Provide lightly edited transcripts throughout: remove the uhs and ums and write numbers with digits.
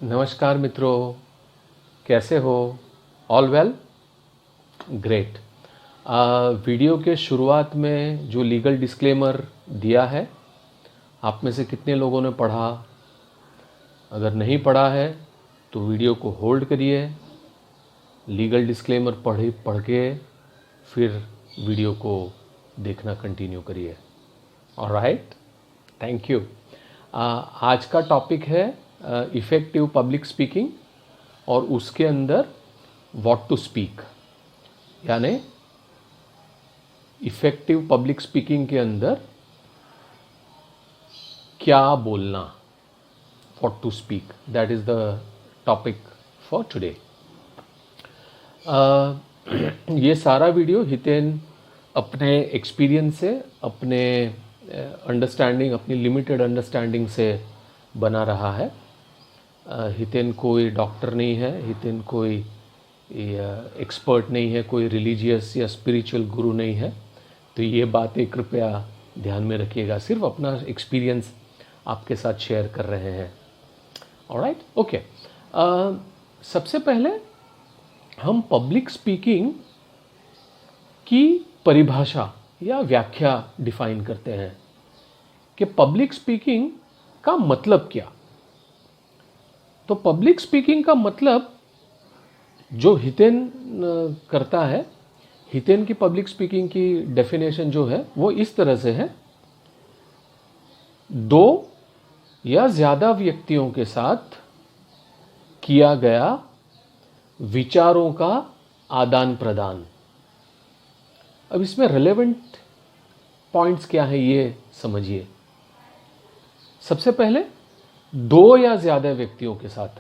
नमस्कार मित्रों, कैसे हो? All well? ग्रेट। वीडियो के शुरुआत में जो लीगल डिस्क्लेमर दिया है, आप में से कितने लोगों ने पढ़ा? अगर नहीं पढ़ा है तो वीडियो को होल्ड करिए, लीगल डिस्क्लेमर पढ़ के फिर वीडियो को देखना कंटिन्यू करिए। Alright, thank you. आज का टॉपिक है इफ़ेक्टिव पब्लिक स्पीकिंग और उसके अंदर व्हाट टू स्पीक, यानी इफ़ेक्टिव पब्लिक स्पीकिंग के अंदर क्या बोलना, what to speak, that is the topic for today. ये सारा वीडियो हितेन अपने एक्सपीरियंस से, अपने अंडरस्टैंडिंग, अपनी लिमिटेड अंडरस्टैंडिंग से बना रहा है। हितेन कोई डॉक्टर नहीं है, हितेन कोई एक्सपर्ट नहीं है, कोई रिलीजियस या स्पिरिचुअल गुरु नहीं है, तो ये बातें कृपया ध्यान में रखिएगा। सिर्फ अपना एक्सपीरियंस आपके साथ शेयर कर रहे हैं। Alright, okay. सबसे पहले हम पब्लिक स्पीकिंग की परिभाषा या व्याख्या डिफाइन करते हैं कि पब्लिक स्पीकिंग का मतलब क्या। तो पब्लिक स्पीकिंग का मतलब जो हितेन करता है, हितेन की पब्लिक स्पीकिंग की डेफिनेशन जो है वो इस तरह से है: दो या ज़्यादा व्यक्तियों के साथ किया गया विचारों का आदान प्रदान। अब इसमें रिलेवेंट पॉइंट्स क्या है ये समझिए। सबसे पहले, दो या ज़्यादा व्यक्तियों के साथ।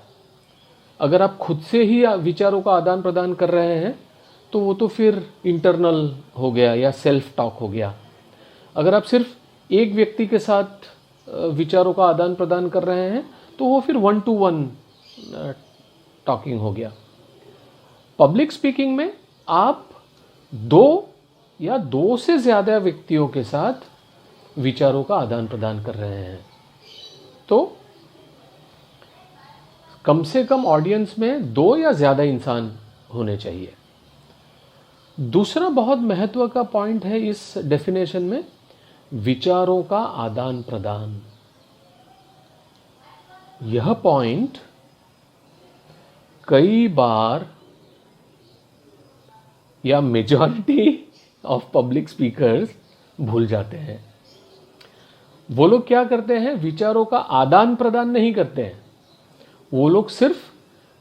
अगर आप खुद से ही विचारों का आदान प्रदान कर रहे हैं तो वो तो फिर इंटरनल हो गया या सेल्फ टॉक हो गया। अगर आप सिर्फ एक व्यक्ति के साथ विचारों का आदान प्रदान कर रहे हैं तो वो फिर 1-to-1 टॉकिंग हो गया। पब्लिक स्पीकिंग में आप दो या दो से ज़्यादा व्यक्तियों के साथ विचारों का आदान प्रदान कर रहे हैं, तो कम से कम ऑडियंस में दो या ज़्यादा इंसान होने चाहिए। दूसरा बहुत महत्व का पॉइंट है इस डेफिनेशन में, विचारों का आदान प्रदान। यह पॉइंट कई बार या मेजॉरिटी ऑफ पब्लिक स्पीकर्स भूल जाते हैं। वो लोग क्या करते हैं, विचारों का आदान प्रदान नहीं करते हैं, वो लोग सिर्फ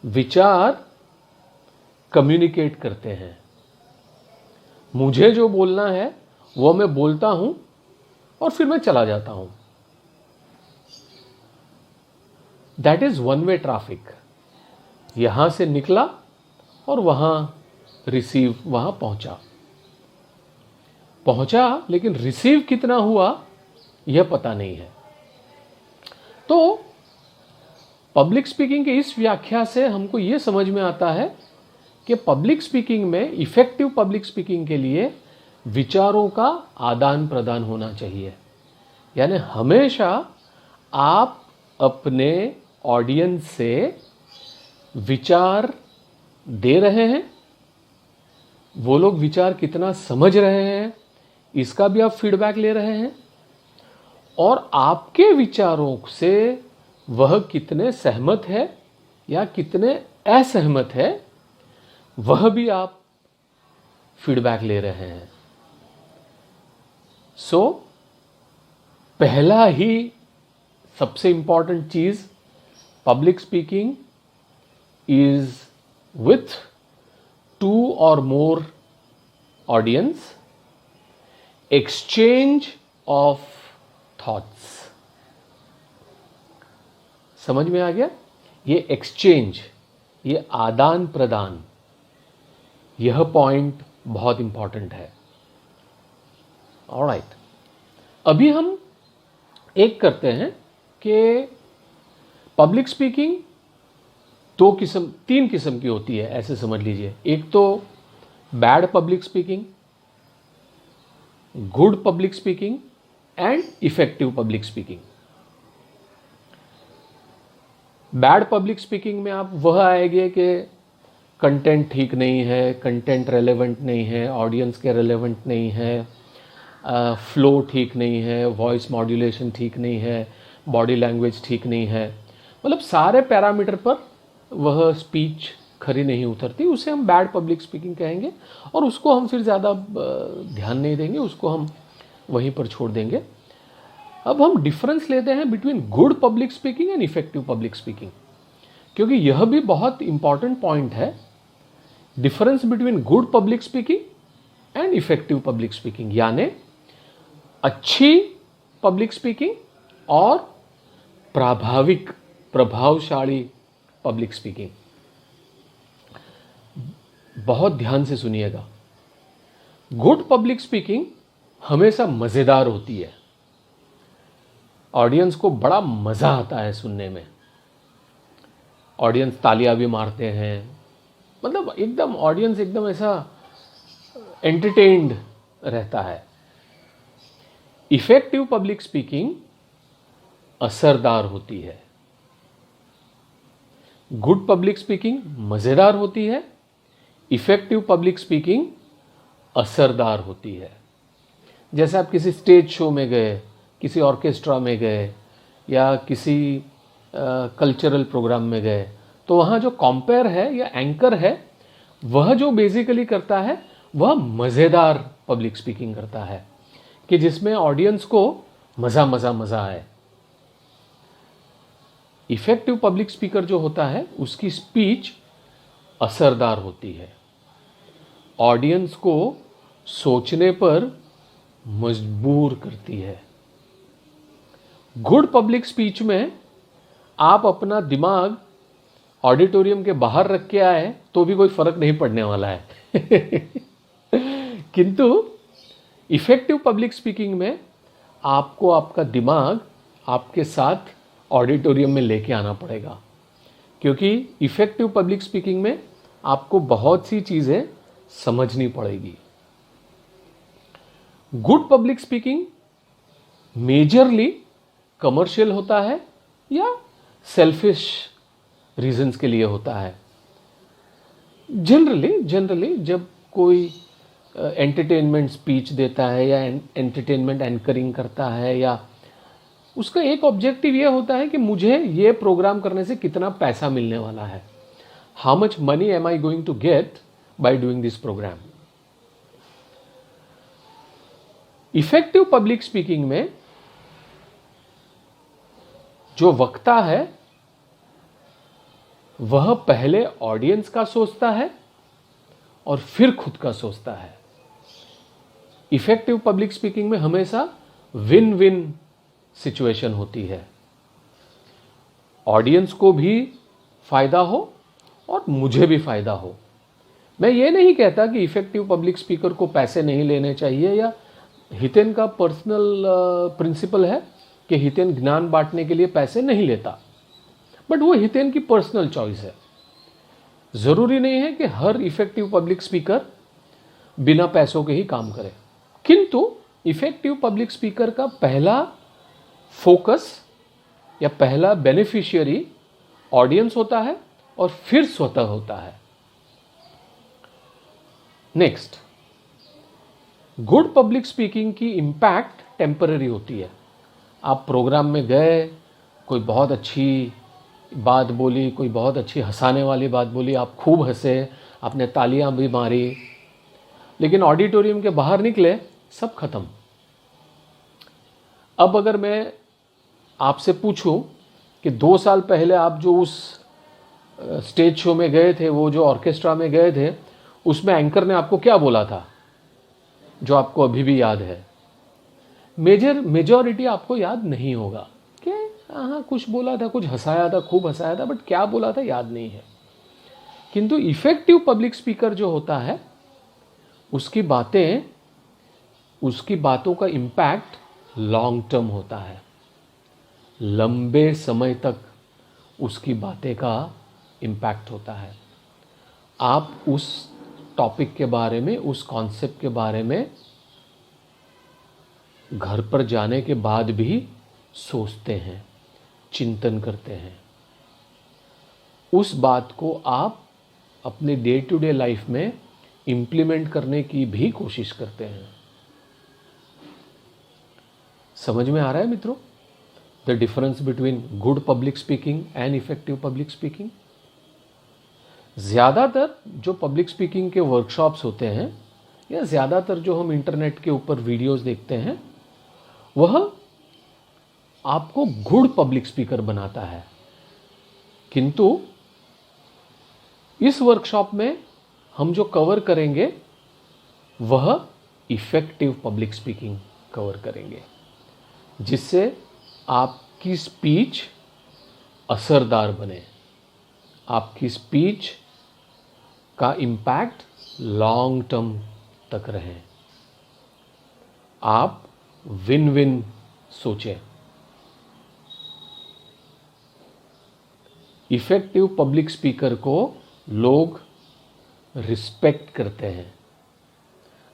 विचार कम्युनिकेट करते हैं। मुझे जो बोलना है वो मैं बोलता हूं और फिर मैं चला जाता हूं। That is one way traffic. यहां से निकला और वहां पहुंचा, लेकिन रिसीव कितना हुआ यह पता नहीं है। तो पब्लिक स्पीकिंग की इस व्याख्या से हमको यह समझ में आता है कि पब्लिक स्पीकिंग में, इफेक्टिव पब्लिक स्पीकिंग के लिए विचारों का आदान प्रदान होना चाहिए। यानी हमेशा आप अपने ऑडियंस से विचार दे रहे हैं, वो लोग विचार कितना समझ रहे हैं इसका भी आप फीडबैक ले रहे हैं, और आपके विचारों से वह कितने सहमत है या कितने असहमत है वह भी आप फीडबैक ले रहे हैं। सो पहला ही सबसे इंपॉर्टेंट चीज, public speaking is with 2 or more audience, exchange of thoughts। समझ में आ गया? ये एक्सचेंज, ये आदान प्रदान, यह पॉइंट बहुत इंपॉर्टेंट है। ऑलराइट, अभी हम एक करते हैं कि पब्लिक स्पीकिंग तीन किस्म की होती है, ऐसे समझ लीजिए। एक तो bad public speaking, good public speaking and effective public speaking. Bad public speaking में आप वह आएंगे कि कंटेंट ठीक नहीं है, कंटेंट रेलेवेंट नहीं है, ऑडियंस के रेलेवेंट नहीं है, फ्लो ठीक नहीं है, वॉइस मॉड्यूलेशन ठीक नहीं है, बॉडी लैंग्वेज ठीक नहीं है, मतलब सारे पैरामीटर पर वह स्पीच खरी नहीं उतरती, उसे हम बैड पब्लिक स्पीकिंग कहेंगे और उसको हम फिर ज़्यादा ध्यान नहीं देंगे, उसको हम वहीं पर छोड़ देंगे। अब हम डिफरेंस लेते हैं between good public speaking and effective public speaking, क्योंकि यह भी बहुत इंपॉर्टेंट पॉइंट है, difference between good public speaking and effective public speaking, यानी अच्छी पब्लिक स्पीकिंग और प्रभावशाली पब्लिक स्पीकिंग। बहुत ध्यान से सुनिएगा, गुड पब्लिक स्पीकिंग हमेशा मज़ेदार होती है, ऑडियंस को बड़ा मज़ा आता है सुनने में, ऑडियंस तालियां भी मारते हैं, मतलब एकदम ऑडियंस एकदम ऐसा एंटरटेन्ड रहता है। इफेक्टिव पब्लिक स्पीकिंग असरदार होती है, गुड पब्लिक स्पीकिंग मज़ेदार होती है, इफेक्टिव पब्लिक स्पीकिंग असरदार होती है। जैसे आप किसी स्टेज शो में गए, किसी ऑर्केस्ट्रा में गए या किसी कल्चरल प्रोग्राम में गए, तो वहाँ जो कॉम्पेयर है या एंकर है, वह जो बेसिकली करता है वह मज़ेदार पब्लिक स्पीकिंग करता है कि जिसमें ऑडियंस को मज़ा आए। इफेक्टिव पब्लिक स्पीकर जो होता है उसकी स्पीच असरदार होती है, ऑडियंस को सोचने पर मजबूर करती है। गुड पब्लिक स्पीच में आप अपना दिमाग ऑडिटोरियम के बाहर रख के आए तो भी कोई फर्क नहीं पड़ने वाला है किंतु इफेक्टिव पब्लिक स्पीकिंग में आपको आपका दिमाग आपके साथ ऑडिटोरियम में लेके आना पड़ेगा, क्योंकि इफेक्टिव पब्लिक स्पीकिंग में आपको बहुत सी चीज़ें समझनी पड़ेगी। Good public speaking majorly commercial होता है या सेल्फिश रीजंस के लिए होता है। जनरली जब कोई एंटरटेनमेंट स्पीच देता है या एंटरटेनमेंट एंकरिंग करता है, या उसका एक ऑब्जेक्टिव ये होता है कि मुझे ये प्रोग्राम करने से कितना पैसा मिलने वाला है, how much money am I going to get by doing this program. Effective public speaking में जो वक्ता है वह पहले ऑडियंस का सोचता है और फिर खुद का सोचता है। इफेक्टिव पब्लिक स्पीकिंग में हमेशा विन विन सिचुएशन होती है, ऑडियंस को भी फायदा हो और मुझे भी फायदा हो। मैं ये नहीं कहता कि इफेक्टिव पब्लिक स्पीकर को पैसे नहीं लेने चाहिए, या हितेन का पर्सनल प्रिंसिपल है कि हितेन ज्ञान बांटने के लिए पैसे नहीं लेता, बट वो हितेन की पर्सनल चॉइस है। ज़रूरी नहीं है कि हर इफेक्टिव पब्लिक स्पीकर बिना पैसों के ही काम करे, किंतु इफेक्टिव पब्लिक स्पीकर का पहला फोकस या पहला बेनिफिशियरी ऑडियंस होता है और फिर स्वतः होता है। नेक्स्ट, गुड पब्लिक स्पीकिंग की इम्पैक्ट टेम्पररी होती है। आप प्रोग्राम में गए, कोई बहुत अच्छी बात बोली, कोई बहुत अच्छी हंसाने वाली बात बोली, आप खूब हंसे, आपने तालियां भी मारी, लेकिन ऑडिटोरियम के बाहर निकले, सब खत्म। अब अगर मैं आपसे पूछूं कि 2 साल पहले आप जो उस स्टेज शो में गए थे, वो जो ऑर्केस्ट्रा में गए थे, उसमें एंकर ने आपको क्या बोला था जो आपको अभी भी याद है? मेजॉरिटी आपको याद नहीं होगा कि हाँ कुछ बोला था, कुछ हंसाया था, खूब हंसाया था, बट क्या बोला था याद नहीं है। किंतु इफेक्टिव पब्लिक स्पीकर जो होता है उसकी बातों का इम्पैक्ट लॉन्ग टर्म होता है, लंबे समय तक उसकी बातें का इम्पैक्ट होता है। आप उस टॉपिक के बारे में, उस कॉन्सेप्ट के बारे में घर पर जाने के बाद भी सोचते हैं, चिंतन करते हैं। उस बात को आप अपने डे टू डे लाइफ में इम्प्लीमेंट करने की भी कोशिश करते हैं। समझ में आ रहा है मित्रों the difference between good public speaking and effective public speaking? ज़्यादातर जो पब्लिक स्पीकिंग के वर्कशॉप्स होते हैं या ज़्यादातर जो हम इंटरनेट के ऊपर वीडियोस देखते हैं वह आपको गुड पब्लिक स्पीकर बनाता है, किंतु इस वर्कशॉप में हम जो कवर करेंगे वह इफेक्टिव पब्लिक स्पीकिंग कवर करेंगे, जिससे आपकी स्पीच असरदार बने, आपकी स्पीच का इम्पैक्ट लॉन्ग टर्म तक रहे, आप विन विन सोचें। इफेक्टिव पब्लिक स्पीकर को लोग रिस्पेक्ट करते हैं।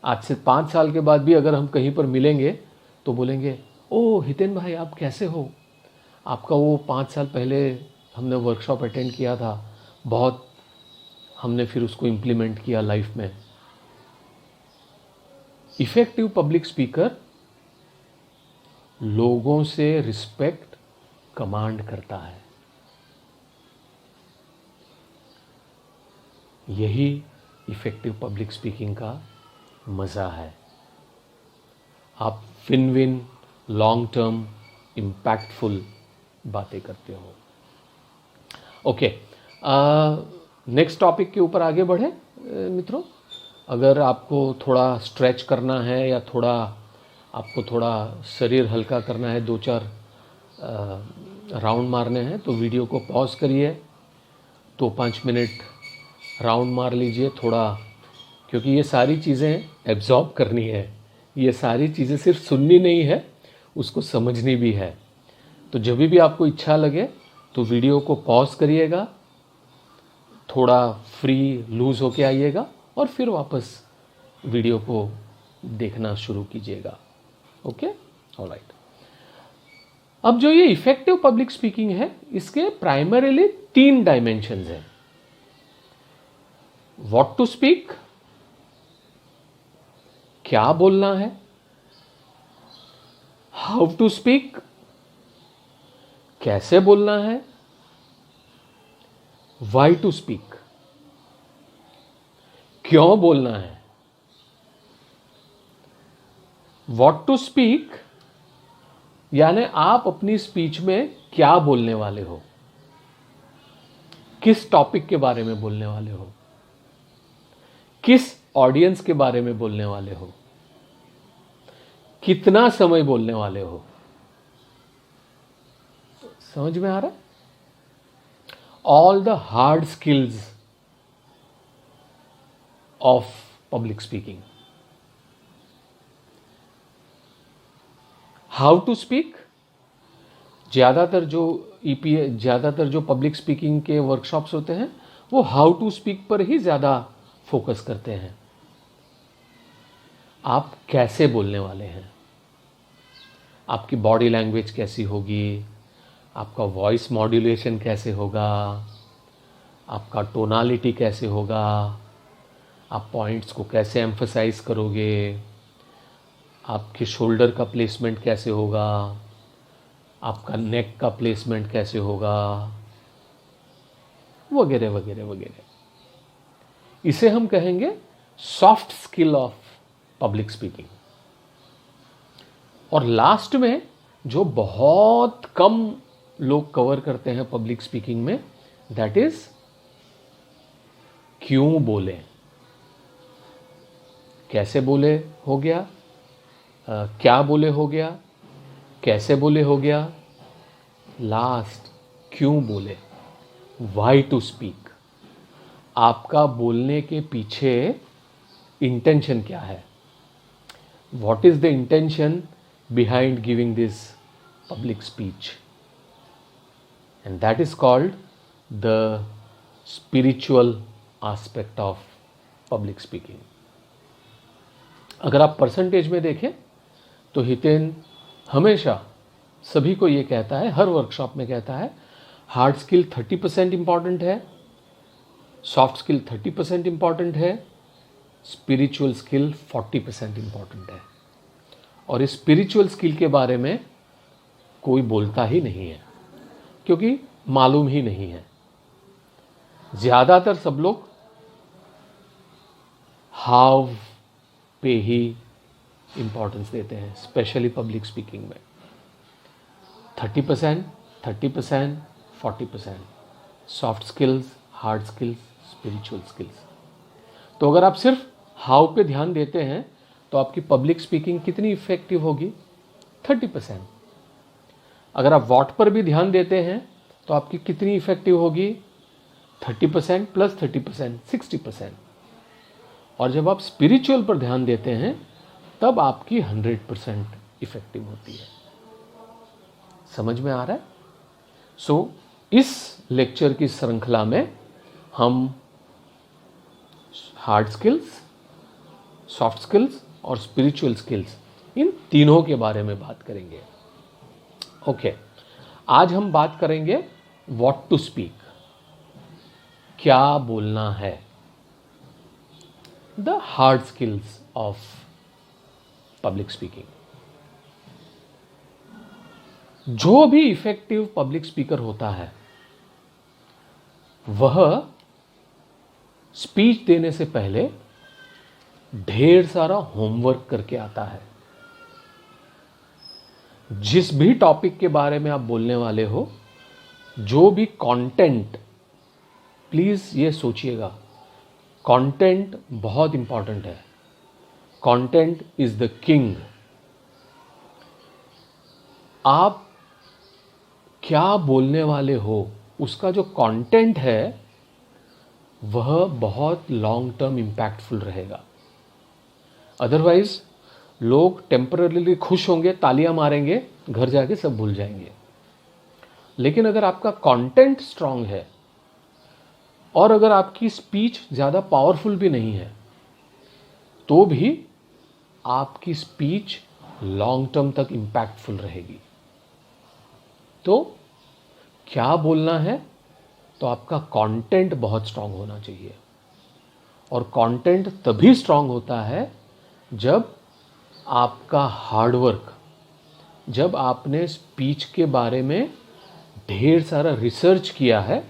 आज से 5 साल के बाद भी अगर हम कहीं पर मिलेंगे तो बोलेंगे, ओ हितेन भाई आप कैसे हो, आपका वो 5 साल पहले हमने वर्कशॉप अटेंड किया था, बहुत हमने फिर उसको इम्प्लीमेंट किया लाइफ में। इफेक्टिव पब्लिक स्पीकर लोगों से रिस्पेक्ट कमांड करता है। यही इफेक्टिव पब्लिक स्पीकिंग का मज़ा है। आप win win long term impactful बातें करते हो। ओके, नेक्स्ट टॉपिक के ऊपर आगे बढ़े मित्रों। अगर आपको थोड़ा स्ट्रेच करना है या आपको थोड़ा शरीर हल्का करना है, 2-4 राउंड मारने हैं, तो वीडियो को पॉज करिए, तो 5 मिनट राउंड मार लीजिए थोड़ा, क्योंकि ये सारी चीज़ें एब्जॉर्ब करनी है, ये सारी चीज़ें सिर्फ सुननी नहीं है, उसको समझनी भी है। तो जब भी आपको इच्छा लगे तो वीडियो को पॉज करिएगा, थोड़ा फ्री लूज़ होके आइएगा और फिर वापस वीडियो को देखना शुरू कीजिएगा। Okay, alright. अब जो ये इफेक्टिव पब्लिक स्पीकिंग है, इसके प्राइमरीली 3 डायमेंशंस हैं। व्हाट टू स्पीक, क्या बोलना है, हाउ टू स्पीक, कैसे बोलना है, वाई टू स्पीक, क्यों बोलना है। व्हाट टू स्पीक यानी आप अपनी स्पीच में क्या बोलने वाले हो, किस टॉपिक के बारे में बोलने वाले हो, किस ऑडियंस के बारे में बोलने वाले हो, कितना समय बोलने वाले हो। समझ में आ रहा है? All the hard skills of public speaking. How to speak, ज़्यादातर जो पब्लिक स्पीकिंग के वर्कशॉप्स होते हैं वो हाउ टू स्पीक पर ही ज़्यादा फोकस करते हैं। आप कैसे बोलने वाले हैं, आपकी बॉडी लैंग्वेज कैसी होगी, आपका वॉइस मॉड्यूलेशन कैसे होगा, आपका टोनालिटी कैसे होगा, आप पॉइंट्स को कैसे एम्फसाइज करोगे, आपके शोल्डर का प्लेसमेंट कैसे होगा, आपका नेक का प्लेसमेंट कैसे होगा, वगैरह वगैरह वगैरह। इसे हम कहेंगे soft skill of public speaking. और लास्ट में जो बहुत कम लोग कवर करते हैं पब्लिक स्पीकिंग में, दैट इज क्यों बोले, कैसे बोले हो गया, क्या बोले हो गया, कैसे बोले हो गया, लास्ट क्यों बोले, वाई टू स्पीक। आपका बोलने के पीछे इंटेंशन क्या है, what is the intention behind giving this public speech, and that is called the spiritual aspect of public speaking. अगर आप परसेंटेज में देखें तो हितेन हमेशा सभी को ये कहता है, हर वर्कशॉप में कहता है, हार्ड स्किल 30% इम्पॉर्टेंट है, सॉफ्ट स्किल 30% इम्पॉर्टेंट है, स्पिरिचुअल स्किल 40% इम्पॉर्टेंट है। और इस स्पिरिचुअल स्किल के बारे में कोई बोलता ही नहीं है, क्योंकि मालूम ही नहीं है। ज़्यादातर सब लोग हाव पे ही इम्पोर्टेंस देते हैं, स्पेशली पब्लिक स्पीकिंग में। 30%, 30%, 40%, soft skills, hard skills, spiritual skills. तो अगर आप सिर्फ हाउ पे ध्यान देते हैं तो आपकी पब्लिक स्पीकिंग कितनी इफेक्टिव होगी? 30%। अगर आप व्हाट पर भी ध्यान देते हैं तो आपकी कितनी इफेक्टिव होगी? 30% प्लस 30%, 60%। और जब आप स्पिरिचुअल पर ध्यान देते हैं तब आपकी 100% इफेक्टिव होती है। समझ में आ रहा है? सो इस लेक्चर की श्रृंखला में हम हार्ड स्किल्स, सॉफ्ट स्किल्स और स्पिरिचुअल स्किल्स, इन तीनों के बारे में बात करेंगे। ओके, आज हम बात करेंगे व्हाट टू स्पीक, क्या बोलना है, the hard skills of public speaking. जो भी इफेक्टिव पब्लिक स्पीकर होता है वह स्पीच देने से पहले ढेर सारा होमवर्क करके आता है। जिस भी टॉपिक के बारे में आप बोलने वाले हो, जो भी कंटेंट, प्लीज ये सोचिएगा, कंटेंट बहुत इंपॉर्टेंट है। Content is the king. आप क्या बोलने वाले हो, उसका जो कंटेंट है वह बहुत लॉन्ग टर्म इम्पैक्टफुल रहेगा। अदरवाइज लोग टेम्पररीली खुश होंगे, तालियां मारेंगे, घर जाके सब भूल जाएंगे। लेकिन अगर आपका कंटेंट स्ट्रांग है और अगर आपकी स्पीच ज़्यादा पावरफुल भी नहीं है तो भी आपकी स्पीच लॉन्ग टर्म तक इम्पैक्टफुल रहेगी। तो क्या बोलना है? तो आपका कंटेंट बहुत स्ट्रांग होना चाहिए। और कंटेंट तभी स्ट्रांग होता है जब आपका हार्डवर्क, जब आपने स्पीच के बारे में ढेर सारा रिसर्च किया है,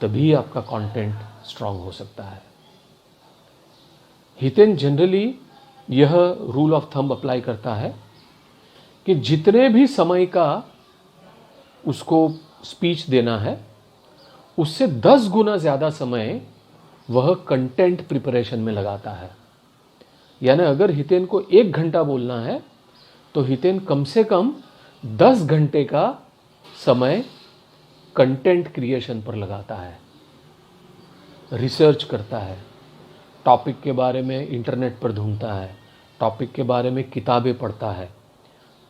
तभी आपका कंटेंट स्ट्रांग हो सकता है। हितेन जनरली यह रूल ऑफ थंब अप्लाई करता है कि जितने भी समय का उसको स्पीच देना है उससे 10 गुना ज़्यादा समय वह कंटेंट प्रिपरेशन में लगाता है। यानी अगर हितेन को 1 घंटा बोलना है तो हितेन कम से कम 10 घंटे का समय कंटेंट क्रिएशन पर लगाता है, रिसर्च करता है, टॉपिक के बारे में इंटरनेट पर ढूंढता है, टॉपिक के बारे में किताबें पढ़ता है,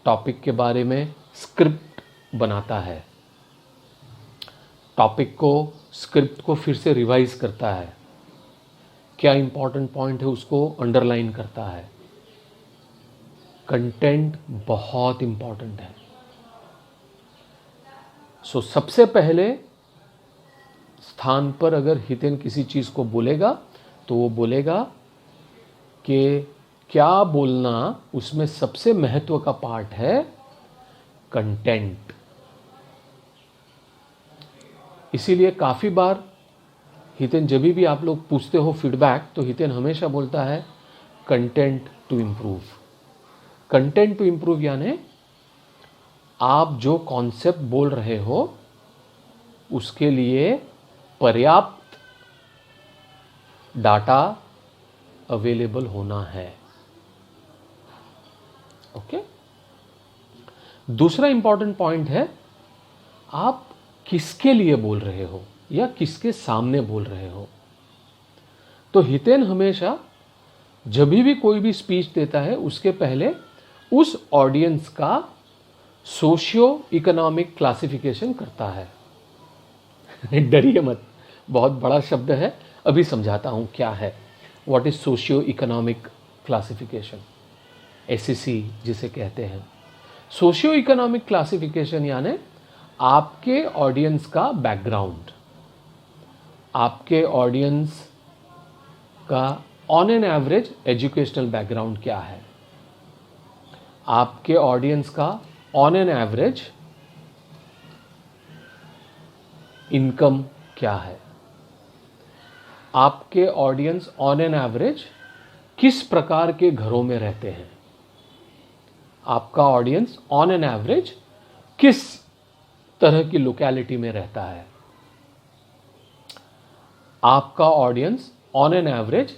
टॉपिक के बारे में स्क्रिप्ट बनाता है, टॉपिक को, स्क्रिप्ट को फिर से रिवाइज करता है, क्या इंपॉर्टेंट पॉइंट है उसको अंडरलाइन करता है। कंटेंट बहुत इंपॉर्टेंट है। सो सबसे पहले स्थान पर अगर हितेन किसी चीज़ को बोलेगा तो वो बोलेगा कि क्या बोलना, उसमें सबसे महत्व का पार्ट है कंटेंट। इसीलिए काफ़ी बार हितेन, जब भी आप लोग पूछते हो फीडबैक, तो हितेन हमेशा बोलता है content to improve. Content to improve यानी आप जो कॉन्सेप्ट बोल रहे हो उसके लिए पर्याप्त डाटा अवेलेबल होना है। ओके। दूसरा इंपॉर्टेंट पॉइंट है आप किसके लिए बोल रहे हो या किसके सामने बोल रहे हो। तो हितेन हमेशा जब भी कोई भी स्पीच देता है उसके पहले उस ऑडियंस का सोशियो इकोनॉमिक क्लासिफिकेशन करता है। डरिए मत, बहुत बड़ा शब्द है, अभी समझाता हूं क्या है। What is socio economic classification, SEC जिसे कहते हैं। सोशियो इकोनॉमिक क्लासिफिकेशन यानी आपके ऑडियंस का बैकग्राउंड, आपके ऑडियंस का on an average educational background क्या है, आपके ऑडियंस का ऑन एन एवरेज इनकम क्या है, आपके ऑडियंस ऑन एन एवरेज किस प्रकार के घरों में रहते हैं, आपका ऑडियंस ऑन एन एवरेज किस तरह की लोकेलिटी में रहता है, आपका ऑडियंस ऑन एन एवरेज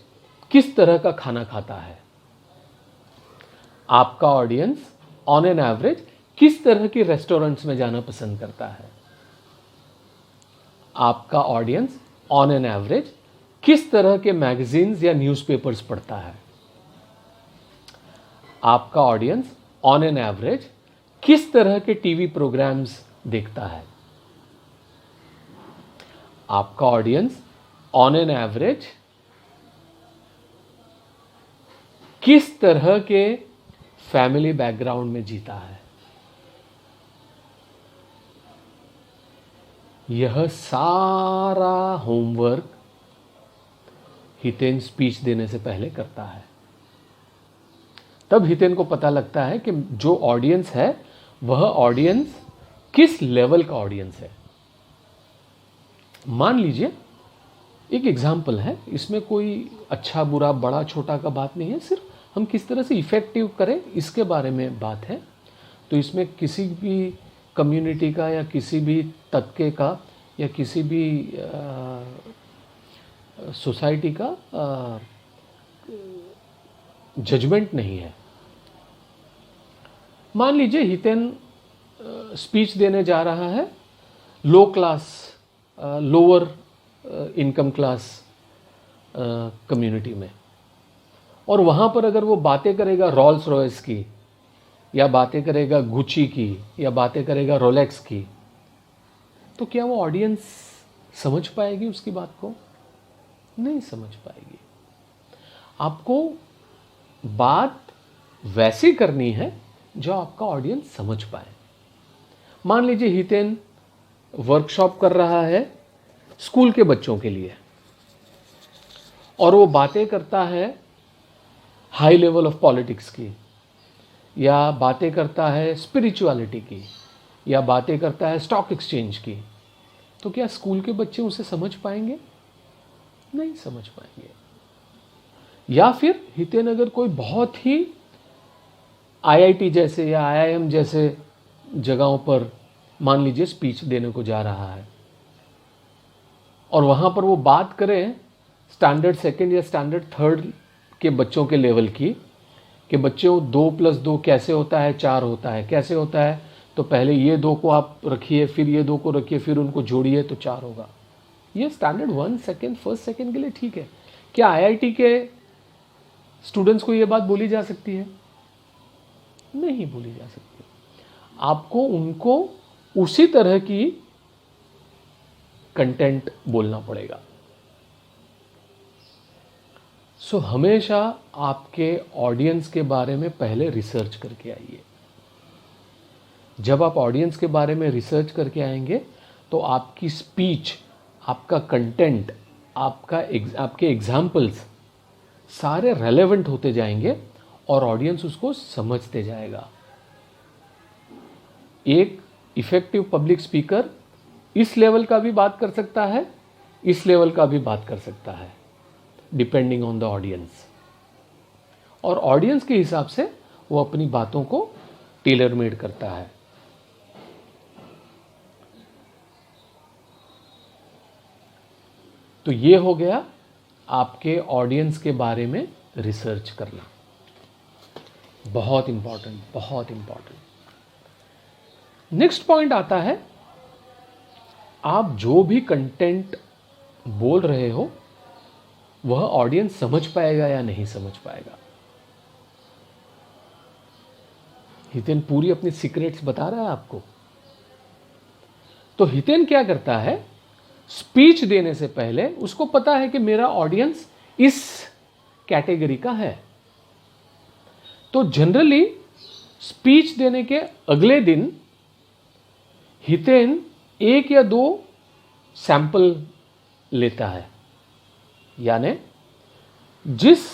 किस तरह का खाना खाता है, आपका ऑडियंस ऑन एन एवरेज किस तरह की रेस्टोरेंट्स में जाना पसंद करता है, आपका ऑडियंस ऑन एन एवरेज किस तरह के मैगजीन्स या न्यूज़पेपर्स पढ़ता है, आपका ऑडियंस ऑन एन एवरेज किस तरह के टीवी प्रोग्राम्स देखता है, आपका ऑडियंस ऑन एन एवरेज किस तरह के फैमिली बैकग्राउंड में जीता है। यह सारा होमवर्क हितेन स्पीच देने से पहले करता है। तब हितेन को पता लगता है कि जो ऑडियंस है वह ऑडियंस किस लेवल का ऑडियंस है। मान लीजिए एक एग्जाम्पल है, इसमें कोई अच्छा बुरा बड़ा छोटा का बात नहीं है, सिर्फ हम किस तरह से इफेक्टिव करें इसके बारे में बात है। तो इसमें किसी भी कम्युनिटी का या किसी भी तबके का या किसी भी सोसाइटी का जजमेंट नहीं है। मान लीजिए हितेन स्पीच देने जा रहा है low class lower income class community में, और वहाँ पर अगर वो बातें करेगा रॉल्स रॉयस की या बातें करेगा गुची की या बातें करेगा रोलेक्स की, तो क्या वो ऑडियंस समझ पाएगी उसकी बात को? नहीं समझ पाएगी। आपको बात वैसी करनी है जो आपका ऑडियंस समझ पाए। मान लीजिए हितेन वर्कशॉप कर रहा है स्कूल के बच्चों के लिए और वो बातें करता है हाई लेवल ऑफ पॉलिटिक्स की, या बातें करता है स्पिरिचुअलिटी की, या बातें करता है स्टॉक एक्सचेंज की, तो क्या स्कूल के बच्चे उसे समझ पाएंगे? नहीं समझ पाएंगे। या फिर हितेन अगर कोई बहुत ही आईआईटी जैसे या आईआईएम जैसे जगहों पर मान लीजिए स्पीच देने को जा रहा है और वहाँ पर वो बात करें स्टैंडर्ड सेकंड या स्टैंडर्ड थर्ड के बच्चों के लेवल की, कि बच्चों 2+2 कैसे होता है, 4 होता है, कैसे होता है, तो पहले ये 2 को आप रखिए, फिर ये 2 को रखिए, फिर उनको जोड़िए तो 4 होगा। ये स्टैंडर्ड 1 सेकेंड फर्स्ट सेकेंड के लिए ठीक है। क्या आईआईटी के स्टूडेंट्स को ये बात बोली जा सकती है? नहीं बोली जा सकती। आपको उनको उसी तरह की कंटेंट बोलना पड़ेगा। सो हमेशा आपके ऑडियंस के बारे में पहले रिसर्च करके आइए। जब आप ऑडियंस के बारे में रिसर्च करके आएंगे तो आपकी स्पीच, आपका कंटेंट, आपके एग्जाम्पल्स सारे रेलेवेंट होते जाएंगे और ऑडियंस उसको समझते जाएगा। एक इफेक्टिव पब्लिक स्पीकर इस लेवल का भी बात कर सकता है, इस लेवल का भी बात कर सकता है, डिपेंडिंग ऑन द ऑडियंस। और ऑडियंस के हिसाब से वो अपनी बातों को टेलर मेड करता है। तो ये हो गया आपके ऑडियंस के बारे में रिसर्च करना। बहुत इंपॉर्टेंट, बहुत इंपॉर्टेंट। नेक्स्ट पॉइंट आता है, आप जो भी कंटेंट बोल रहे हो वह ऑडियंस समझ पाएगा या नहीं समझ पाएगा। हितेन पूरी अपनी सीक्रेट्स बता रहा है आपको। तो हितेन क्या करता है, स्पीच देने से पहले उसको पता है कि मेरा ऑडियंस इस कैटेगरी का है। तो जनरली स्पीच देने के अगले दिन हितेन एक या दो सैंपल लेता है, यानी जिस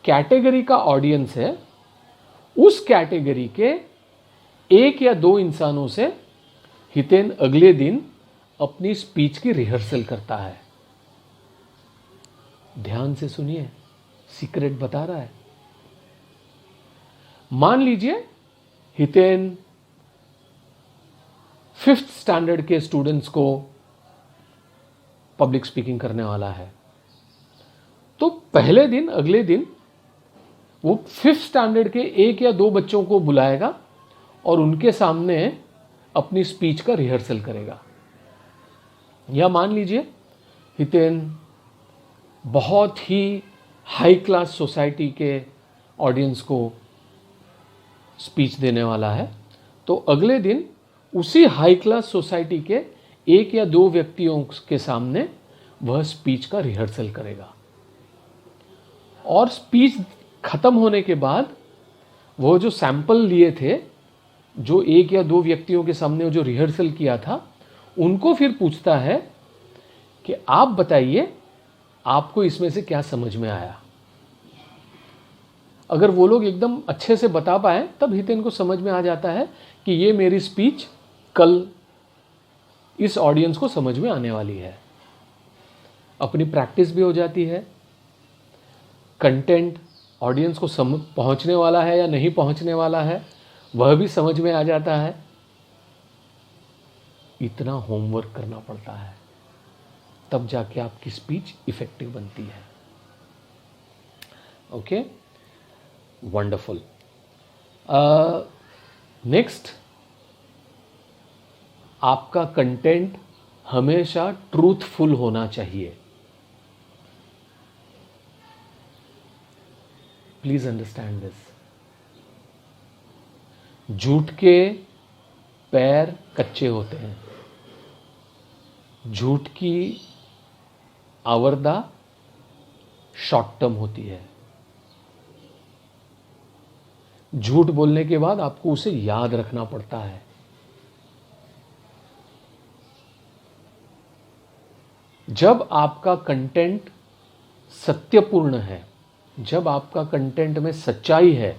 कैटेगरी का ऑडियंस है उस कैटेगरी के एक या दो इंसानों से हितेन अगले दिन अपनी स्पीच की रिहर्सल करता है। ध्यान से सुनिए, सीक्रेट बता रहा है। मान लीजिए हितेन 5th स्टैंडर्ड के स्टूडेंट्स को पब्लिक स्पीकिंग करने वाला है, तो पहले दिन अगले दिन वो 5th स्टैंडर्ड के एक या दो बच्चों को बुलाएगा और उनके सामने अपनी स्पीच का रिहर्सल करेगा। या मान लीजिए हितेन बहुत ही हाई क्लास सोसाइटी के ऑडियंस को स्पीच देने वाला है, तो अगले दिन उसी हाई क्लास सोसाइटी के एक या दो व्यक्तियों के सामने वह स्पीच का रिहर्सल करेगा। और स्पीच खत्म होने के बाद वो जो सैंपल लिए थे, जो एक या दो व्यक्तियों के सामने जो रिहर्सल किया था, उनको फिर पूछता है कि आप बताइए आपको इसमें से क्या समझ में आया। अगर वो लोग एकदम अच्छे से बता पाए तब हितेन को समझ में आ जाता है कि ये मेरी स्पीच कल इस ऑडियंस को समझ में आने वाली है। अपनी प्रैक्टिस भी हो जाती है, कंटेंट ऑडियंस को पहुंचने वाला है या नहीं पहुंचने वाला है वह भी समझ में आ जाता है। इतना होमवर्क करना पड़ता है, तब जाके आपकी स्पीच इफेक्टिव बनती है। Okay, wonderful. नेक्स्ट, आपका कंटेंट हमेशा ट्रूथफुल होना चाहिए। Please understand this. झूठ के पैर कच्चे होते हैं, झूठ की आवरदा शॉर्ट टर्म होती है। झूठ बोलने के बाद आपको उसे याद रखना पड़ता है। जब आपका कंटेंट सत्यपूर्ण है, जब आपका कंटेंट में सच्चाई है,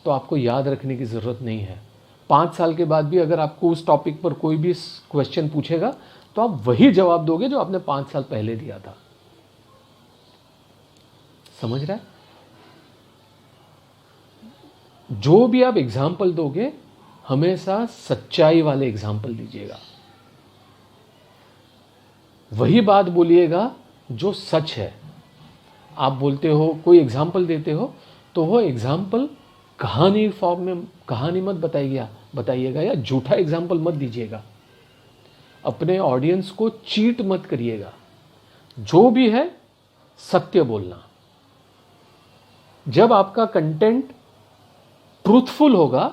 तो आपको याद रखने की ज़रूरत नहीं है। 5 साल के बाद भी अगर आपको उस टॉपिक पर कोई भी क्वेश्चन पूछेगा तो आप वही जवाब दोगे जो आपने 5 साल पहले दिया था। समझ रहा है? जो भी आप एग्जाम्पल दोगे हमेशा सच्चाई वाले एग्जाम्पल दीजिएगा, वही बात बोलिएगा जो सच है। आप बोलते हो, कोई एग्जाम्पल देते हो, तो वो एग्जाम्पल कहानी फॉर्म में, कहानी मत बताइएगा या झूठा एग्जाम्पल मत दीजिएगा। अपने ऑडियंस को चीट मत करिएगा। जो भी है सत्य बोलना। जब आपका कंटेंट ट्रूथफुल होगा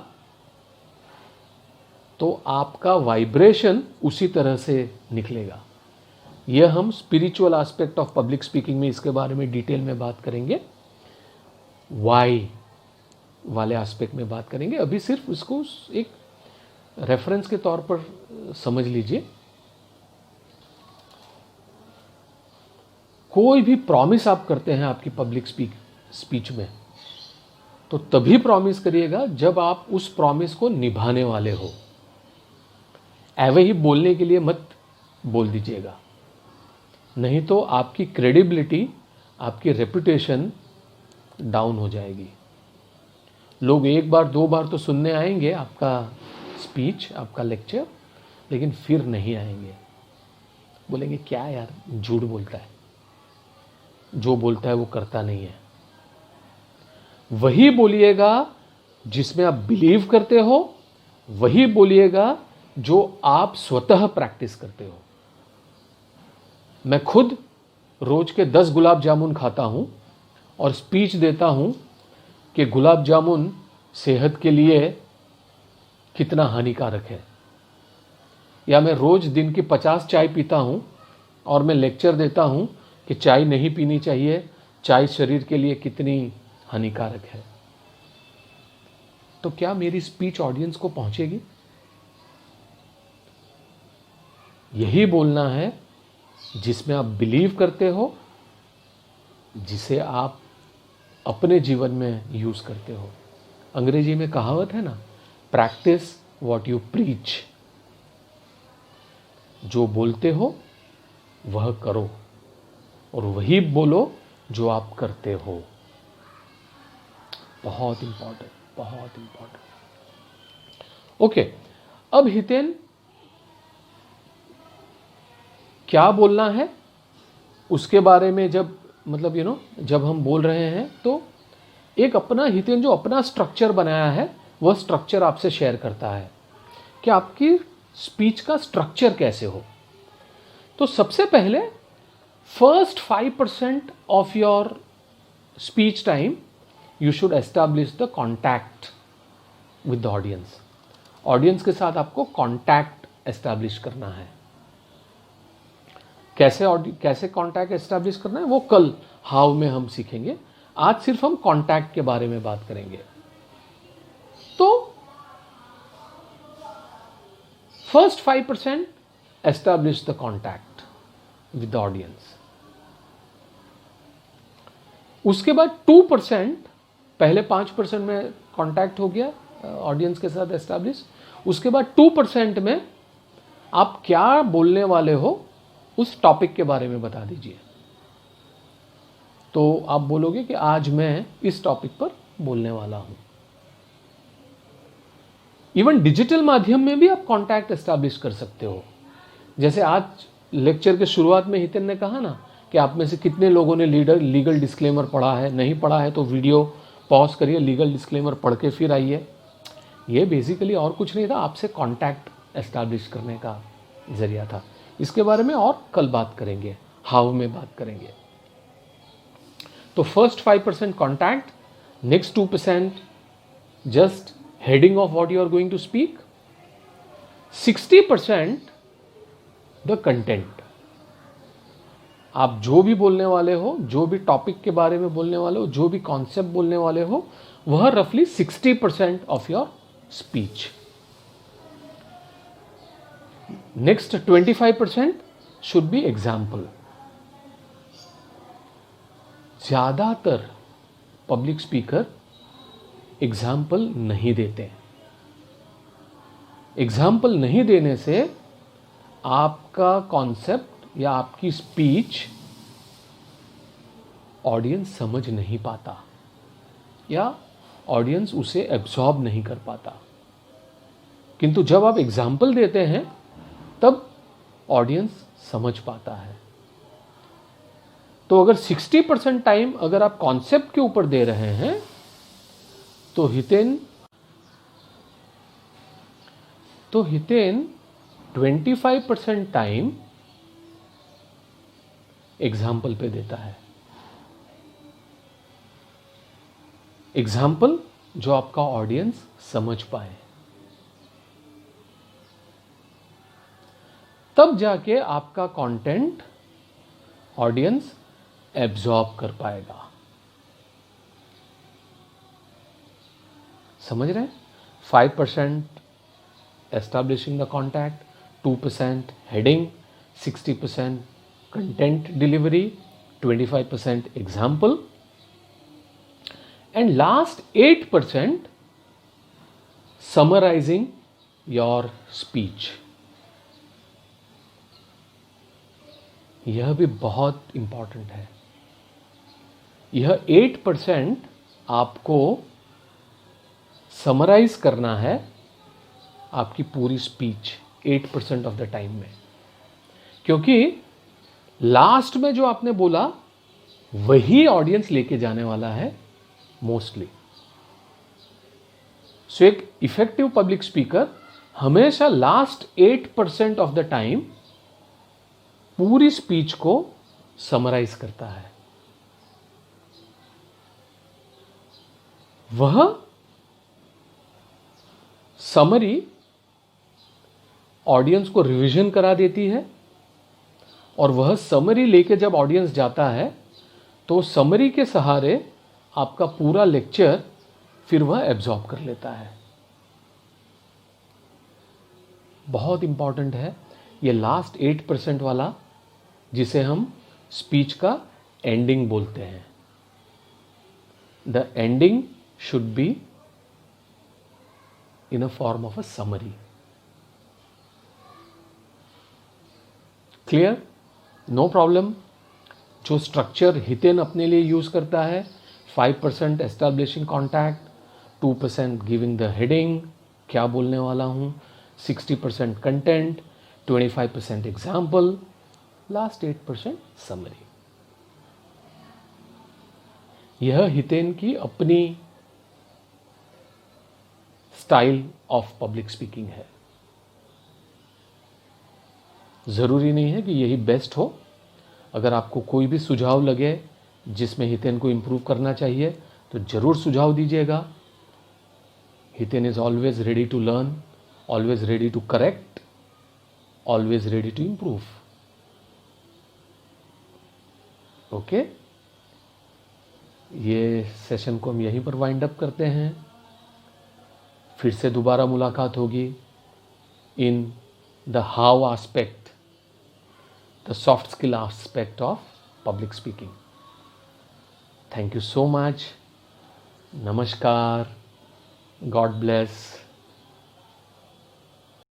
तो आपका वाइब्रेशन उसी तरह से निकलेगा। यह हम spiritual aspect of public speaking में इसके बारे में डिटेल में बात करेंगे, वाई वाले एस्पेक्ट में बात करेंगे। अभी सिर्फ इसको एक रेफरेंस के तौर पर समझ लीजिए। कोई भी प्रॉमिस आप करते हैं आपकी पब्लिक स्पीच में, तो तभी प्रॉमिस करिएगा जब आप उस प्रॉमिस को निभाने वाले हो। ऐवे ही बोलने के लिए मत बोल दीजिएगा, नहीं तो आपकी क्रेडिबिलिटी, आपकी रेपुटेशन डाउन हो जाएगी। लोग एक बार दो बार तो सुनने आएंगे आपका स्पीच, आपका लेक्चर, लेकिन फिर नहीं आएंगे। बोलेंगे क्या यार, झूठ बोलता है, जो बोलता है वो करता नहीं है। वही बोलिएगा जिसमें आप बिलीव करते हो, वही बोलिएगा जो आप स्वतः प्रैक्टिस करते हो। मैं खुद रोज के 10 गुलाब जामुन खाता हूं और स्पीच देता हूं कि गुलाब जामुन सेहत के लिए कितना हानिकारक है। या मैं रोज दिन की 50 चाय पीता हूं और मैं लेक्चर देता हूं कि चाय नहीं पीनी चाहिए, चाय शरीर के लिए कितनी हानिकारक है। तो क्या मेरी स्पीच ऑडियंस को पहुंचेगी? यही बोलना है जिसमें आप बिलीव करते हो, जिसे आप अपने जीवन में यूज़ करते हो। अंग्रेजी में कहावत है ना, प्रैक्टिस व्हाट यू प्रीच। जो बोलते हो वह करो, और वही बोलो जो आप करते हो। बहुत इंपॉर्टेंट, बहुत इंपॉर्टेंट। ओके, अब हितेन क्या बोलना है उसके बारे में जब जब हम बोल रहे हैं, तो एक अपना हितेन जो अपना स्ट्रक्चर बनाया है वह स्ट्रक्चर आपसे शेयर करता है कि आपकी स्पीच का स्ट्रक्चर कैसे हो। तो सबसे पहले first 5% of your speech time you should establish the contact with the audience. Audience के साथ आपको कॉन्टैक्ट एस्टैब्लिश करना है। कैसे कॉन्टैक्ट एस्टैब्लिश करना है वो कल हाउ में हम सीखेंगे। आज सिर्फ हम कॉन्टैक्ट के बारे में बात करेंगे। तो first 5% establish the contact with the audience. उसके बाद 2%, पहले 5% में कॉन्टैक्ट हो गया ऑडियंस के साथ एस्टैब्लिश। उसके बाद 2% में आप क्या बोलने वाले हो उस टॉपिक के बारे में बता दीजिए। तो आप बोलोगे कि आज मैं इस टॉपिक पर बोलने वाला हूं। इवन डिजिटल माध्यम में भी आप कॉन्टैक्ट एस्टैब्लिश कर सकते हो। जैसे आज लेक्चर के शुरुआत में हितेन ने कहा ना कि आप में से कितने लोगों ने लीगल डिस्क्लेमर पढ़ा है। नहीं पढ़ा है तो वीडियो पॉज करिए, लीगल डिस्क्लेमर पढ़ के फिर आइए। ये बेसिकली और कुछ नहीं था, आपसे कॉन्टैक्ट एस्टैब्लिश करने का जरिया था। इसके बारे में और कल बात करेंगे, हाउ में बात करेंगे। तो first 5% contact, next 2% just heading of what you are going to speak, 60% the content. आप जो भी बोलने वाले हो, जो भी टॉपिक के बारे में बोलने वाले हो, जो भी कॉन्सेप्ट बोलने वाले हो, वह रफली 60% of your speech. Next 25% should be example. ज्यादातर पब्लिक स्पीकर एग्जाम्पल नहीं देते। एग्जाम्पल नहीं देने से आपका कॉन्सेप्ट या आपकी स्पीच ऑडियंस समझ नहीं पाता या ऑडियंस उसे एब्जॉर्ब नहीं कर पाता। किंतु जब आप एग्जाम्पल देते हैं तब ऑडियंस समझ पाता है। तो अगर 60% टाइम अगर आप कॉन्सेप्ट के ऊपर दे रहे हैं तो हितेन 25% टाइम एग्जाम्पल पे देता है। एग्जाम्पल जो आपका ऑडियंस समझ पाए, तब जाके आपका कंटेंट ऑडियंस एब्जॉर्ब कर पाएगा। समझ रहे हैं? 5% establishing the contact, 2% heading, 60% content delivery, 25% example, and last 8% summarising your speech. यह भी बहुत इंपॉर्टेंट है। यह 8% आपको समराइज करना है आपकी पूरी स्पीच 8% ऑफ द टाइम में, क्योंकि लास्ट में जो आपने बोला वही ऑडियंस लेके जाने वाला है मोस्टली। सो एक इफेक्टिव पब्लिक स्पीकर हमेशा लास्ट 8% ऑफ द टाइम पूरी स्पीच को समराइज करता है। वह समरी ऑडियंस को रिवीजन करा देती है, और वह समरी लेके जब ऑडियंस जाता है तो समरी के सहारे आपका पूरा लेक्चर फिर वह एब्जॉर्ब कर लेता है। बहुत इंपॉर्टेंट है ये लास्ट 8% वाला जिसे हम स्पीच का एंडिंग बोलते हैं, the ending should be in a form of a summary. Clear? No problem. जो स्ट्रक्चर हितेन अपने लिए यूज करता है, 5% establishing contact, 2% giving the heading, क्या बोलने वाला हूँ, 60% कंटेंट, 25% एग्जाम्पल, लास्ट 8% समरी. यह हितेन की अपनी स्टाइल ऑफ पब्लिक स्पीकिंग है. ज़रूरी नहीं है कि यही बेस्ट हो. अगर आपको कोई भी सुझाव लगे जिसमें हितेन को इम्प्रूव करना चाहिए तो ज़रूर सुझाव दीजिएगा. Hiten is always ready to learn, always ready to correct, always ready to improve. Okay, ये सेशन को हम यहीं पर वाइंड अप करते हैं. फिर से दोबारा मुलाकात होगी in the how aspect, the soft skill aspect of public speaking. Thank you so much. Namaskar. God bless.